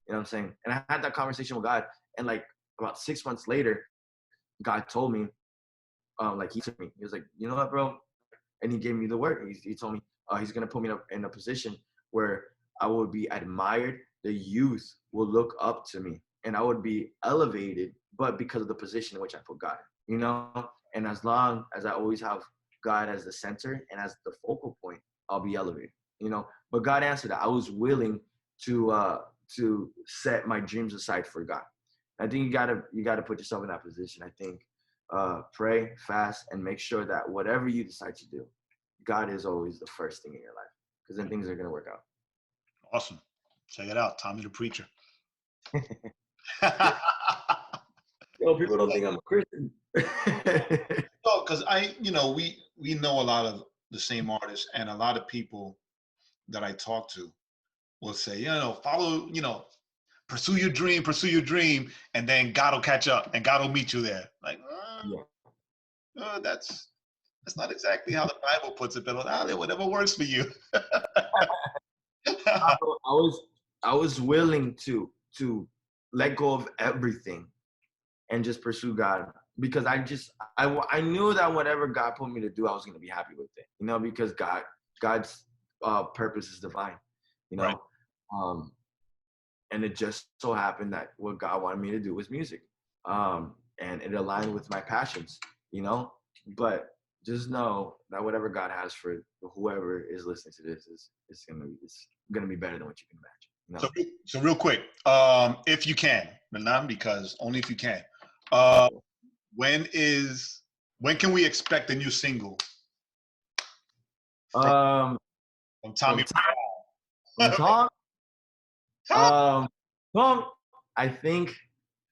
C: You know what I'm saying? And I had that conversation with God. And like about 6 months later, God told me, he took me. He was like, you know what, bro? And he gave me the word. He told me he's going to put me in a position where I would be admired. The youth will look up to me, and I would be elevated, but because of the position in which I put God, And as long as I always have God as the center and as the focal point, I'll be elevated, But God answered that. I was willing to set my dreams aside for God. I think you gotta put yourself in that position. I think pray, fast, and make sure that whatever you decide to do, God is always the first thing in your life, because then things are gonna work out.
A: Awesome. Check it out, Tommy the Preacher.
C: Yo, people don't think I'm a Christian.
A: No, because we know a lot of the same artists, and a lot of people that I talk to will say, follow, pursue your dream, and then God will catch up and God will meet you there. Like, that's not exactly how the Bible puts it, but whatever works for you.
C: I was willing to let go of everything and just pursue God, because I knew that whatever God put me to do, I was going to be happy with it, because God's purpose is divine,
A: Right.
C: And it just so happened that what God wanted me to do was music, and it aligned with my passions, but just know that whatever God has for whoever is listening to this is gonna be better than what you can imagine.
A: So real quick, if you can, but not because only if you can, when can we expect a new single from Tommy?
C: Tom, I think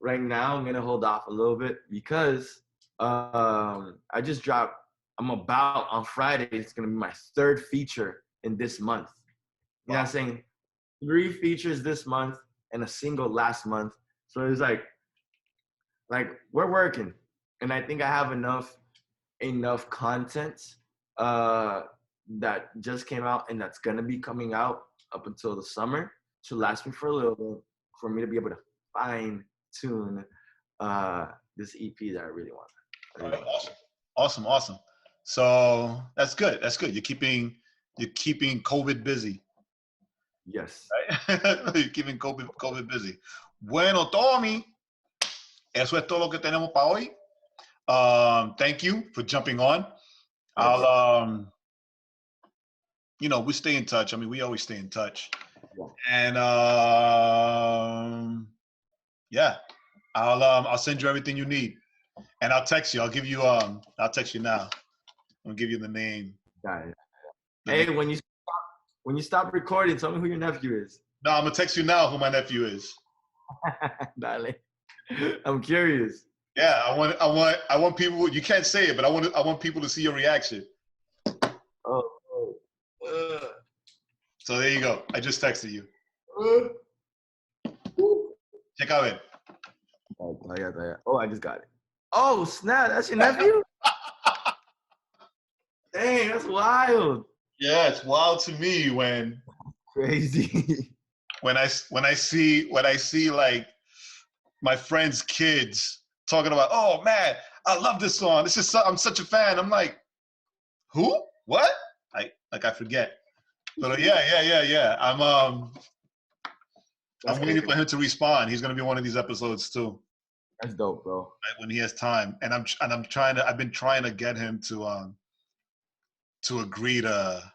C: right now I'm gonna hold off a little bit, because I just dropped. On Friday. It's gonna be my third feature in this month. You know what I'm saying? 3 features this month and a single last month. So it's like we're working, and I think I have enough enough content that just came out and that's gonna be coming out up until the summer to last me for a little bit, for me to be able to fine tune this EP that I really want.
A: All right, awesome. So that's good. You're keeping COVID busy.
C: Yes.
A: Right? You're keeping COVID busy. Bueno, Tommy, eso es todo lo que tenemos para hoy. Thank you for jumping on. I'll we stay in touch. I mean, we always stay in touch.
C: Yeah.
A: And I'll send you everything you need. And I'll text you. I'll text you now. I'll give you the name.
C: Got it. Hey, when you stop recording, tell me who your nephew is.
A: No, I'm gonna text you now who my nephew is.
C: Dale. I'm curious.
A: Yeah, I want people. You can't say it, but I want people to see your reaction. So there you go. I just texted you. Check out it.
C: Oh, I just got it. Oh, snap. That's your nephew? Dang, that's wild.
A: Yeah, it's wild to me when
C: crazy.
A: when I see like my friends' kids talking about, oh man, I love this song. I'm such a fan. I'm like, who? What? I forget. But yeah. I'm waiting for him to respond. He's gonna be one of these episodes too.
C: That's dope, bro.
A: Right, when he has time, and I've been trying to get him to agree to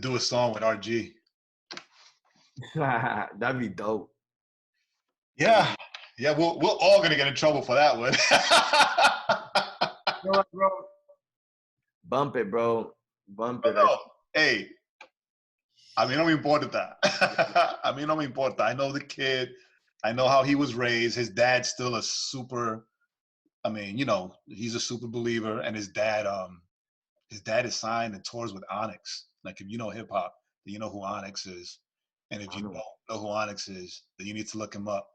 A: do a song with RG.
C: That'd be dope.
A: Yeah, we're all gonna get in trouble for that one.
C: You know what, bro? Bump it, bro. Bump it.
A: No. Hey, a mí no me importa. A mí no me importa. I know the kid. I know how he was raised. His dad's still a super, he's a super believer, and his dad is signed and tours with Onyx. Like, if you know hip hop, then you know who Onyx is. And if you don't know who Onyx is, then you need to look him up.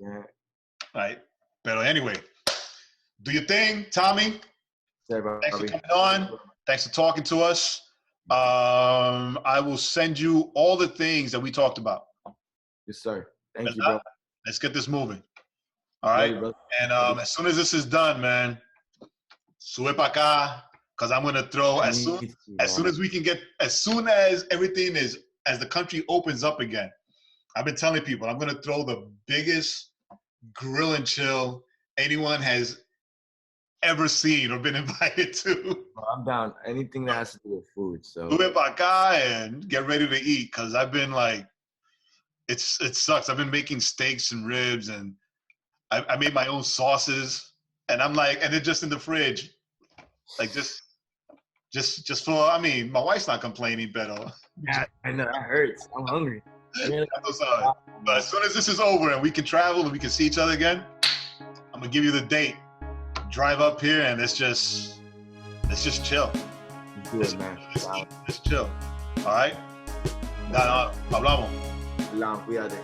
C: Yeah.
A: Right? But anyway, do your thing, Tommy. Thanks for coming on. Thanks for talking to us. I will send you all the things that we talked about.
C: Yes, sir. Thank you, bro.
A: Let's get this moving. All right? And as soon as this is done, man, sube pa acá, because I'm going to throw, as soon as everything is, as the country opens up again, I've been telling people, I'm going to throw the biggest grill and chill anyone has ever seen or been invited to.
C: I'm down. Anything that has to do with food. So
A: sube pa acá and get ready to eat, because I've been like, it sucks. I've been making steaks and ribs, and I made my own sauces, and I'm like, and they're just in the fridge, like just for. I mean, my wife's not complaining, but
C: yeah, I know that hurts. I'm hungry.
A: I'm sorry. But as soon as this is over and we can travel and we can see each other again, I'm gonna give you the date. Drive up here and let's just chill.
C: Let's do it, man.
A: Let's chill. All right. Hablamos.
C: Cuídate.